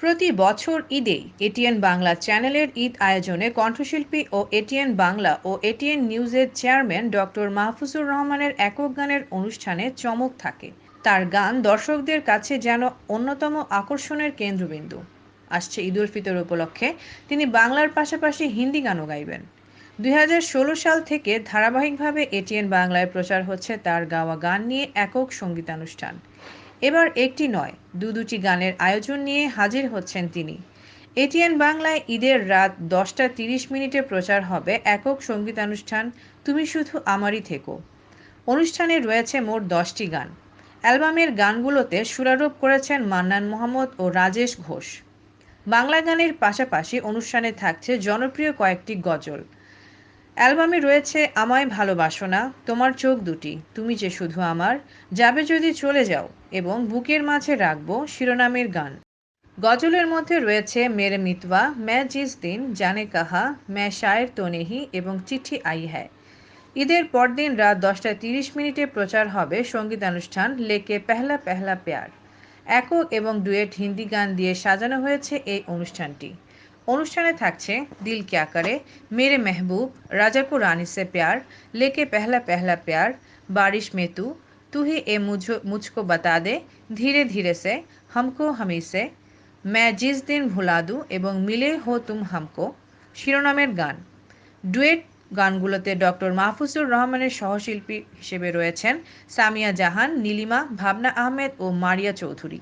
প্রতি বছর ঈদে এটিএন বাংলা চ্যানেলের ঈদ আয়োজনে কণ্ঠশিল্পী ও এটিএন বাংলা ও এটিএন নিউজের চেয়ারম্যান ডক্টর মাহফুজুর রহমানের একক গানের অনুষ্ঠানে চমক থাকে। তার গান দর্শকদের কাছে যেন অন্যতম আকর্ষণের কেন্দ্রবিন্দু। আসছে ঈদ উল ফিতর উপলক্ষে তিনি বাংলার পাশাপাশি হিন্দি গানও গাইবেন। 2016 সাল থেকে ধারাবাহিকভাবে এটিএন বাংলায় প্রচার হচ্ছে তার গাওয়া গান নিয়ে একক সঙ্গীতানুষ্ঠান। এবার একটি নয়, দুটি গানের আয়োজন নিয়ে হাজির হচ্ছেন তিনি। এটিএন বাংলায় ঈদের রাত 10টা 30 মিনিটে প্রচার হবে একক সঙ্গীতানুষ্ঠান তুমি শুধু আমারই থেকো। অনুষ্ঠানে রয়েছে মোট 10টি গান। অ্যালবামের গানগুলোতে সুরারোপ করেছেন মান্নান মোহাম্মদ ও রাজেশ ঘোষ। বাংলা গানের পাশাপাশি অনুষ্ঠানে থাকছে জনপ্রিয় কয়েকটি গজল। অ্যালবামে রয়েছে আমায় ভালোবাসো না, তোমার চোখ দুটি, তুমি যে শুধু আমার, যাবে যদি চলে যাও এবং বুকের মাঝে রাখবো শিরোনামের গান। গজলের মধ্যে রয়েছে মেরে মিতওয়া, मैं जिस दिन जाने कहा, मैं शायर तो नहीं এবং চিঠি আই হ্যায়। ঈদের পরদিন রাত 10টা 30 মিনিটে প্রচার হবে সঙ্গীতানুষ্ঠান লেকে পেহলা পেহলা প্যার। একক এবং ডুয়েট হিন্দি গান দিয়ে সাজানো হয়েছে এই অনুষ্ঠানটি। অনুষ্ঠানে থাকছে দিল ক্যা করে, মেরে মেহবুব, রাজাপুর রানী সে প্যার, লেকে পেহলা পেহলা প্যার, বারিশ মে তু হি এ মুঝকো বাতা দে, ধীরে ধীরে সে, হামকো হামি সে, मैं जिस दिन ভুলা দু এবং মিলে হো তুম হামকো শিরোনামের গান। ডুয়েট গানগুলোতে ডক্টর মাহফুজুর রহমানের সহশিল্পী হিসেবে রয়েছেন সামিয়া জাহান, নীলিমা, ভাবনা আহমেদ ও মারিয়া চৌধুরী।